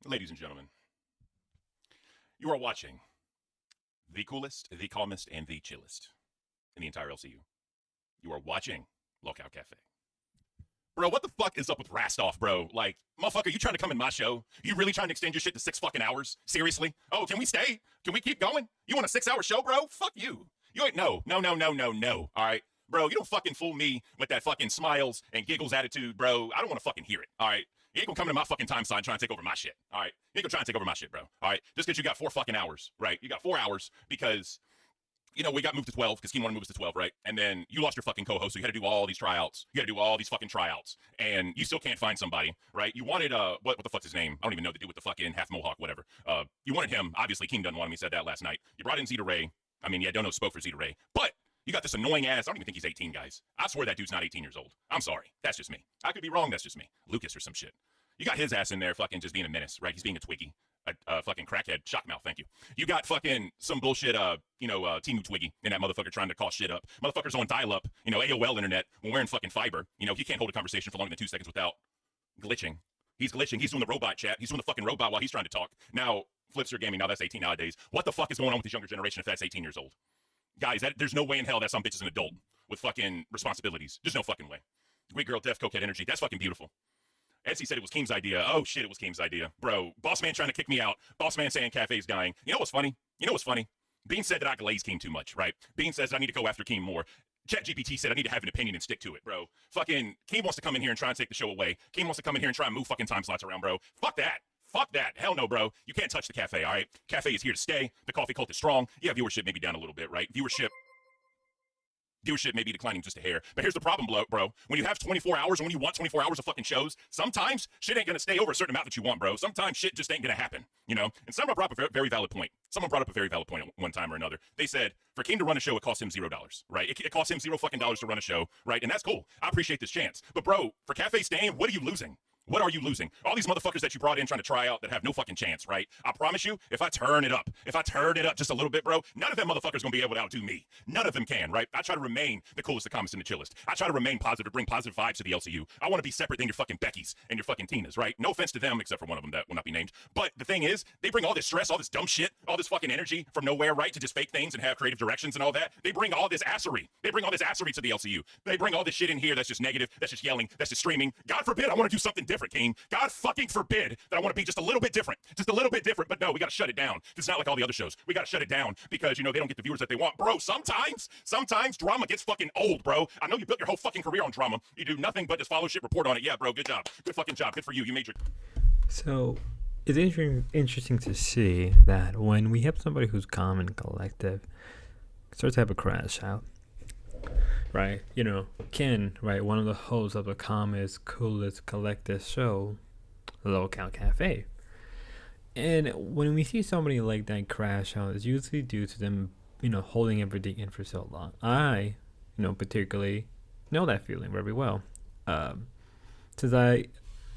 Ladies and gentlemen, you are watching the coolest, the calmest, and the chillest in the entire LCU. You are watching lolcowcafe. Bro, what the fuck is up with Rastoff, bro? Like, motherfucker, you trying to come in my show? You really trying to extend your shit to 6 fucking hours? Seriously? Oh, can we stay? Can we keep going? You want a 6-hour show, bro? Fuck you. You ain't no. All right? Bro, you don't fucking fool me with that fucking smiles and giggles attitude, bro. I don't want to fucking hear it, all right? You ain't gonna come into my fucking time slot and try and take over my shit, all right? You ain't gonna try and take over my shit, bro, all right? Just because you got 4 fucking hours, right? You got 4 hours because, you know, we got moved to 12 because Keen wanted to move us to 12, right? And then you lost your fucking co-host, so you had to do all these tryouts. You had to do all these fucking tryouts, and you still can't find somebody, right? You wanted, what the fuck's his name? I don't even know the dude with the fucking half mohawk, whatever. You wanted him. Obviously, King doesn't want him. He said that last night. You brought in Zeta Ray. I mean, yeah, Dono spoke for Zeta Ray, but you got this annoying ass. I don't even think he's 18, guys. I swear that dude's not 18 years old. I'm sorry. That's just me. I could be wrong. That's just me. Lucas or some shit. You got his ass in there fucking just being a menace, right? He's being a Twiggy. A fucking crackhead. Shockmouth, thank you. You got fucking some bullshit, Timu Twiggy in that motherfucker trying to call shit up. Motherfucker's on dial-up, AOL internet when we're in fucking fiber. He can't hold a conversation for longer than 2 seconds without glitching. He's glitching. He's doing the robot chat. He's doing the fucking robot while he's trying to talk. Now, Flipster Gaming, now that's 18 nowadays. What the fuck is going on with this younger generation if that's 18 years old? Guys, there's no way in hell that some bitch is an adult with fucking responsibilities. There's no fucking way. Greek girl, deaf, cokehead energy. That's fucking beautiful. Etsy said it was Keem's idea. Oh shit, it was Keem's idea. Bro, boss man trying to kick me out. Boss man saying cafe's dying. You know what's funny? Bean said that I glaze Keem too much, right? Bean says I need to go after Keem more. ChatGPT said I need to have an opinion and stick to it, bro. Fucking Keem wants to come in here and try and take the show away. Keem wants to come in here and try and move fucking time slots around, bro. Fuck that. Fuck that. Hell no, bro. You can't touch the cafe, all right? Cafe is here to stay. The coffee cult is strong. Yeah, viewership may be down a little bit, right? Viewership may be declining just a hair. But here's the problem, bro. When you have 24 hours, when you want 24 hours of fucking shows, sometimes shit ain't gonna stay over a certain amount that you want, bro. Sometimes shit just ain't gonna happen, And someone brought up a very valid point. Someone brought up a very valid point at one time or another. They said, for King to run a show, it costs him $0, right? It costs him $0 fucking to run a show, right? And that's cool. I appreciate this chance. But bro, for Cafe staying, what are you losing? What are you losing? All these motherfuckers that you brought in trying to try out that have no fucking chance, right? I promise you, if I turn it up just a little bit, bro, none of them motherfuckers gonna be able to outdo me. None of them can, right? I try to remain the coolest, the calmest, and the chillest. I try to remain positive, bring positive vibes to the LCU. I want to be separate than your fucking Beckys and your fucking Tinas, right? No offense to them, except for one of them that will not be named. But the thing is, they bring all this stress, all this dumb shit, all this fucking energy from nowhere, right? To just fake things and have creative directions and all that. They bring all this assery. They bring all this assery to the LCU. They bring all this shit in here that's just negative, that's just yelling, that's just screaming. God forbid I want to do something different, King. God fucking forbid that I want to be just a little bit different. But no, we got to shut it down. It's not like all the other shows. We got to shut it down because, they don't get the viewers that they want. Bro, sometimes drama gets fucking old, bro. I know you built your whole fucking career on drama. You do nothing but just follow shit, report on it. Yeah, bro, good job. Good fucking job. Good for you. You made your... So it's interesting to see that when we have somebody who's calm and collective starts to have a crash out, right? Ken, right, one of the hosts of the calmest, coolest, collective show, lolcowcafe. And when we see somebody like that crash out, it's usually due to them, holding everything in for so long. I, particularly know that feeling very well. Since I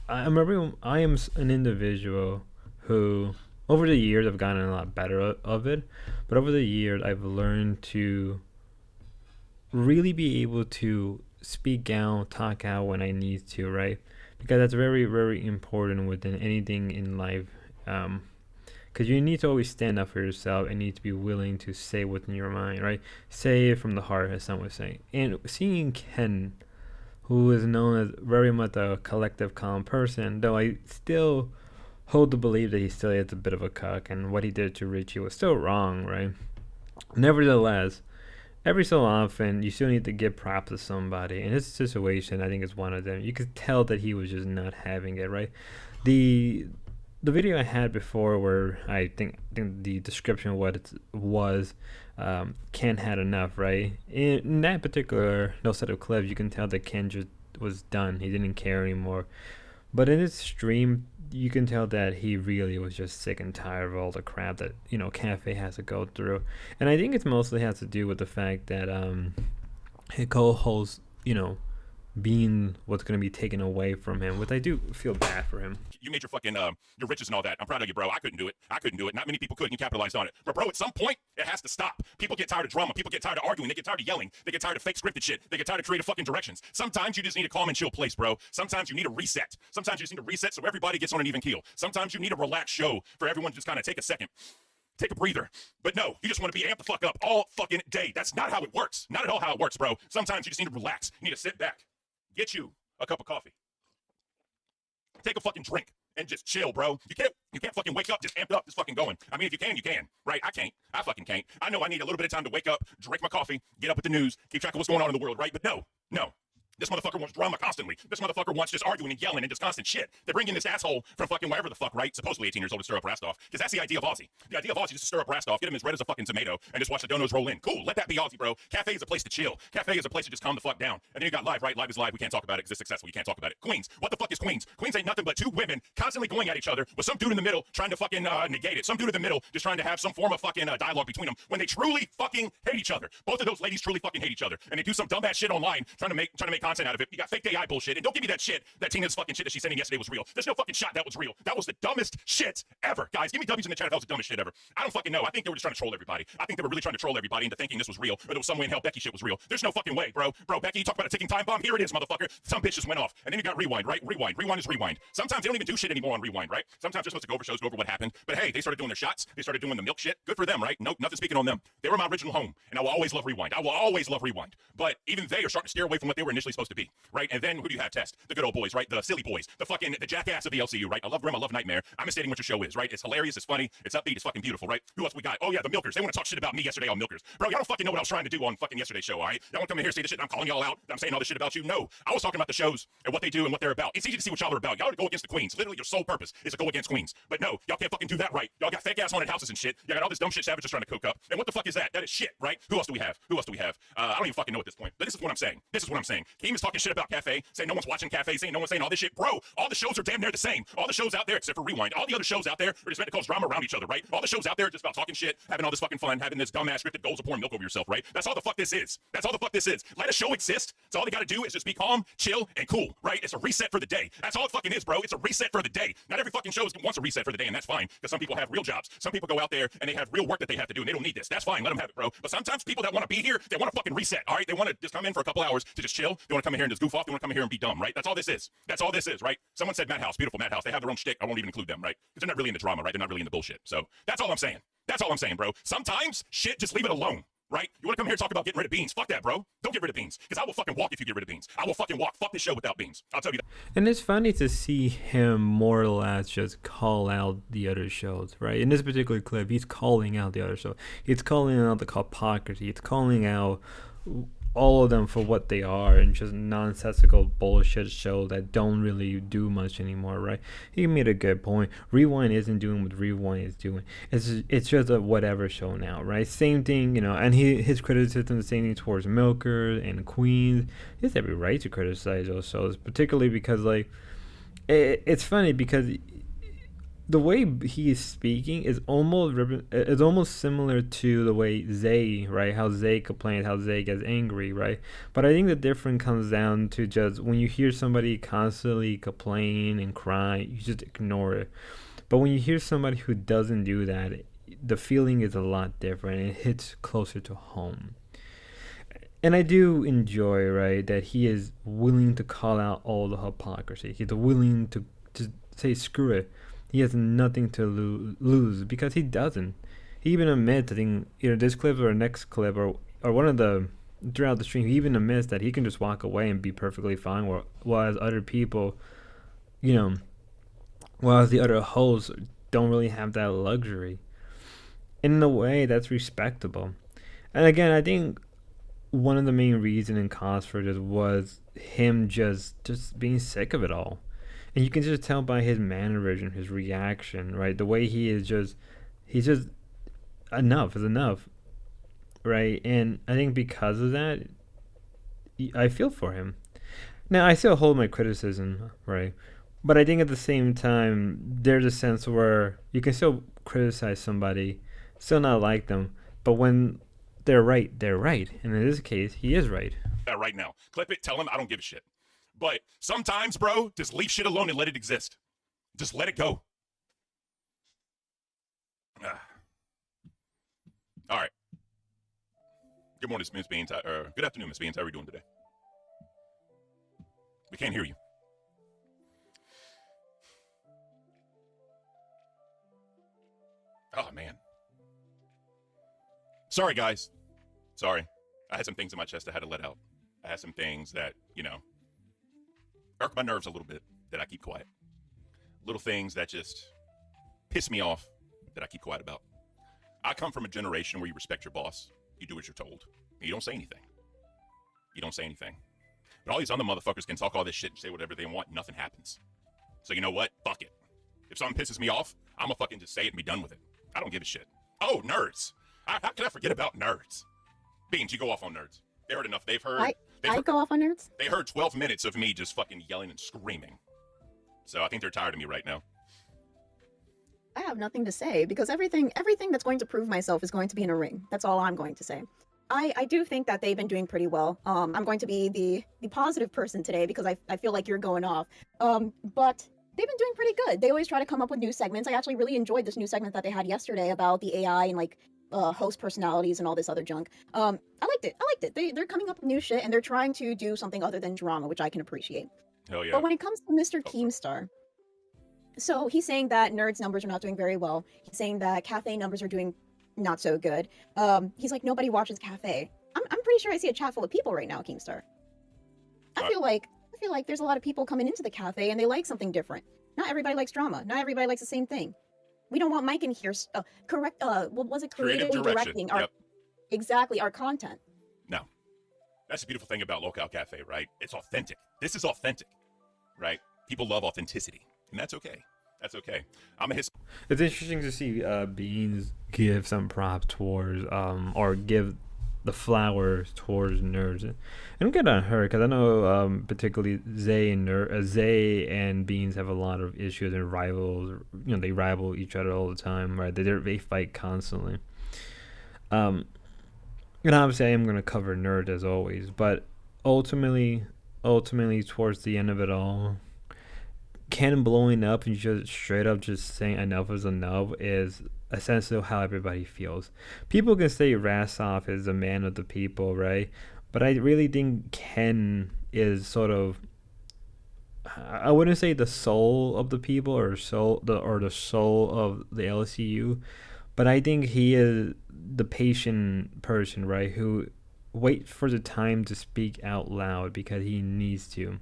am an individual who, over the years, I've gotten a lot better of it. But over the years, I've learned to really be able to speak out, talk out when I need to, right? Because that's very, very important within anything in life. Because you need to always stand up for yourself and need to be willing to say what's in your mind, right? Say it from the heart, as some would say. And seeing Ken, who is known as very much a collective, calm person, though I still hold to believe that he still is a bit of a cuck, and what he did to Richie was still wrong, right? Nevertheless, every so often, you still need to give props to somebody. And his situation, I think, is one of them. You could tell that he was just not having it, right? The video I had before, where I think the description of what it was, Ken had enough, right? In that particular set of clips, you can tell that Ken just was done. He didn't care anymore. But in his stream, you can tell that he really was just sick and tired of all the crap that, Cafe has to go through. And I think it mostly has to do with the fact that his co-host, being what's going to be taken away from him, which I do feel bad for him. You made your fucking your riches and all that. I'm proud of you, bro. I couldn't do it. Not many people could, and you capitalized on it. But bro, at some point, it has to stop. People get tired of drama. People get tired of arguing. They get tired of yelling. They get tired of fake scripted shit. They get tired of creative fucking directions. Sometimes you just need a calm and chill place, bro. Sometimes you need a reset. Sometimes you just need a reset so everybody gets on an even keel. Sometimes you need a relaxed show for everyone to just kind of take a second. Take a breather. But no, you just want to be amped the fuck up all fucking day. That's not how it works. Not at all how it works, bro. Sometimes you just need to relax. You need to sit back. Get you a cup of coffee. Take a fucking drink and just chill, bro. You can't fucking wake up just amped up, just fucking going. I mean, if you can, right? I can't. I fucking can't. I know I need a little bit of time to wake up, drink my coffee, get up with the news, keep track of what's going on in the world, right? But no. This motherfucker wants drama constantly. This motherfucker wants just arguing and yelling and just constant shit. They bring in this asshole from fucking wherever the fuck, right? Supposedly 18 years old to stir up Rastoff. Because that's the idea of Aussie. The idea of Aussie is to stir up Rastoff, get him as red as a fucking tomato, and just watch the donos roll in. Cool, let that be Aussie, bro. Cafe is a place to chill. Cafe is a place to just calm the fuck down. And then you got live, right? Live is live. We can't talk about it because it's successful. You can't talk about it. Queens. What the fuck is Queens? Queens ain't nothing but two women constantly going at each other with some dude in the middle trying to fucking negate it. Some dude in the middle just trying to have some form of fucking dialogue between them when they truly fucking hate each other. Both of those ladies truly fucking hate each other. And they do some dumbass shit online trying to make content out of it. You got fake AI bullshit. And don't give me that shit that Tina's fucking shit that she sent in yesterday was real. There's no fucking shot that was real. That was the dumbest shit ever. Guys, give me W's in the chat if that was the dumbest shit ever. I don't fucking know. I think they were just trying to troll everybody. I think they were really trying to troll everybody into thinking this was real, or there was some way in hell Becky shit was real. There's no fucking way, bro. Bro, Becky, you talk about a ticking time bomb. Here it is, motherfucker. Some bitch just went off. And then you got rewind, right? Rewind. Rewind is rewind. Sometimes they don't even do shit anymore on rewind, right? Sometimes they're supposed to go over shows, go over what happened. But hey, they started doing their shots. They started doing the milk shit. Good for them, right? No, nothing speaking on them. They were my original home, and I will always love rewind. I will always love rewind. But even they are starting to steer away from what they were initially supposed to be, right? And then who do you have test? The good old boys, right? The silly boys, the jackass of the LCU, right? I love Grim, I love Nightmare. I'm misstating what your show is, right? It's hilarious, it's funny, it's upbeat, it's fucking beautiful, right? Who else we got? Oh yeah, the Milkers. They want to talk shit about me yesterday on Milkers. Bro, y'all don't fucking know what I was trying to do on fucking yesterday's show, all right? Y'all want to come in here and say this shit and I'm calling y'all out, I'm saying all this shit about you? No. I was talking about the shows and what they do and what they're about. It's easy to see what y'all are about. Y'all are to go against the queens. Literally, your sole purpose is to go against queens. But no, y'all can't fucking do that right. Y'all got fake ass haunted houses and shit. Y'all got all this dumb shit Savage is trying to cook up. And what the fuck is that? That is shit, right? Who else do we have? I don't even fucking know at this point. But this is what I'm saying. Keem is talking shit about Cafe, saying no one's watching Cafe, saying no one's saying all this shit. Bro, all the shows are damn near the same. All the shows out there, except for Rewind, all the other shows out there are just meant to cause drama around each other, right? All the shows out there are just about talking shit, having all this fucking fun, having this dumbass scripted goals of pouring milk over yourself, right? That's all the fuck this is. Let a show exist. So all they gotta do is just be calm, chill, and cool, right? It's a reset for the day. That's all it fucking is, bro. It's a reset for the day. Not every fucking show wants a reset for the day, and that's fine, because some people have real jobs. Some people go out there and they have real work that they have to do, and they don't need this. That's fine. Let them have it, bro. But sometimes people that want to be here, they want to fucking reset, all right? They want to just come in for a couple hours to just chill. They want to come in here and just goof off. They want to come in here and be dumb, right? That's all this is, right? Someone said Madhouse, beautiful Madhouse. They have their own shtick. I won't even include them, right? Because they're not really into drama, right? They're not really into bullshit. So that's all I'm saying. Bro. Sometimes shit, just leave it alone, right? You want to come here and talk about getting rid of beans? Fuck that, bro. Don't get rid of beans, because I will fucking walk if you get rid of beans. I will fucking walk. Fuck this show without beans. I'll tell you that. And it's funny to see him more or less just call out the other shows, right? In this particular clip, he's calling out the other show. He's calling out the hypocrisy. He's calling out all of them for what they are and just nonsensical bullshit shows that don't really do much anymore, right? He made a good point. Rewind isn't doing what Rewind is doing. It's just a whatever show now, right? Same thing, and his criticism is the same thing towards Milkers and Queens. He has every right to criticize those shows, particularly because it's funny because the way he is speaking is almost similar to the way Zay, right? How Zay complains, how Zay gets angry, right? But I think the difference comes down to just when you hear somebody constantly complain and cry, you just ignore it. But when you hear somebody who doesn't do that, the feeling is a lot different. It hits closer to home. And I do enjoy, right, that he is willing to call out all the hypocrisy. He's willing to say, screw it. He has nothing to lose because he doesn't. He even admits, I think, this clip or next clip or one of the throughout the stream, he even admits that he can just walk away and be perfectly fine, whereas other people, whereas the other hosts don't really have that luxury. In a way, that's respectable. And again, I think one of the main reasons and cause for this was him just being sick of it all. And you can just tell by his mannerism, his reaction, right? The way he's just enough is enough, right? And I think because of that, I feel for him. Now, I still hold my criticism, right? But I think at the same time, there's a sense where you can still criticize somebody, still not like them, but when they're right, they're right. And in this case, he is right. Right now. Clip it, tell him I don't give a shit. But sometimes, bro, just leave shit alone and let it exist. Just let it go. All right. Good morning, Miss Beans. Good afternoon, Miss Beans. How are you doing today? We can't hear you. Oh, man. Sorry, guys. Sorry. I had some things in my chest I had to let out. I had some things that, irk my nerves a little bit that I keep quiet. Little things that just piss me off that I keep quiet about. I come from a generation where you respect your boss. You do what you're told. And you don't say anything. You don't say anything. But all these other motherfuckers can talk all this shit and say whatever they want and nothing happens. So you know what? Fuck it. If something pisses me off, I'm gonna fucking just say it and be done with it. I don't give a shit. Oh, nerds. How can I forget about nerds? Beans, you go off on nerds. They heard enough. They've heard. I go off on nerds? They heard 12 minutes of me just fucking yelling and screaming. So I think they're tired of me right now. I have nothing to say because everything that's going to prove myself is going to be in a ring. That's all I'm going to say. I do think that they've been doing pretty well. I'm going to be the positive person today because I feel like you're going off. But they've been doing pretty good. They always try to come up with new segments. I actually really enjoyed this new segment that they had yesterday about the AI and like host personalities and all this other junk. I liked it. They're coming up with new shit and they're trying to do something other than drama, which I can appreciate. Hell yeah. But when it comes to Mr. Keemstar, so he's saying that Nerd's numbers are not doing very well. He's saying that Cafe numbers are doing not so good. He's like, nobody watches Cafe. I'm pretty sure I see a chat full of people right now, Keemstar. I feel like there's a lot of people coming into the cafe and they like something different. Not everybody likes drama. Not everybody likes the same thing. We don't want Mike in here. What was it? Creatively directing our exactly our content. No, that's the beautiful thing about lolcowcafe, right? It's authentic. This is authentic, right? People love authenticity, and that's okay. That's okay. It's interesting to see Beans give some props towards or give the flowers towards nerds, and I'm good on her because I know particularly Zay and Beans have a lot of issues and rivals. They rival each other all the time, right? They fight constantly. And obviously I am going to cover nerd as always, but ultimately towards the end of it all, Ken blowing up and just straight up just saying enough is enough is essentially how everybody feels. People can say Rassoff is a man of the people, right? But I really think Ken is sort of, I wouldn't say the soul of the people or the soul of the LCU, but I think he is the patient person, right? Who waits for the time to speak out loud because he needs to.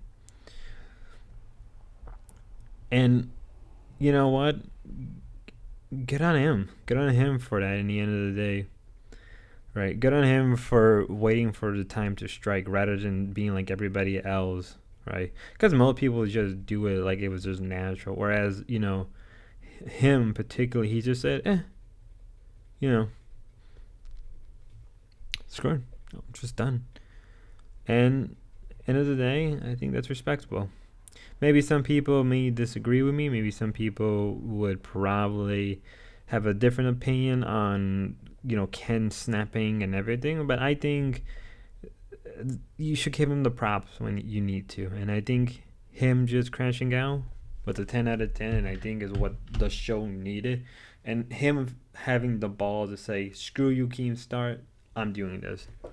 And you know what? Good on him. Good on him for that in the end of the day. Right? Good on him for waiting for the time to strike rather than being like everybody else. Right? Because most people just do it like it was just natural. Whereas, him particularly, he just said, screw it. I'm just done. And end of the day, I think that's respectable. Maybe some people may disagree with me. Maybe some people would probably have a different opinion on, Ken snapping and everything. But I think you should give him the props when you need to. And I think him just crashing out with a 10 out of 10, and I think is what the show needed. And him having the ball to say, screw you, Keemstar, I'm doing this.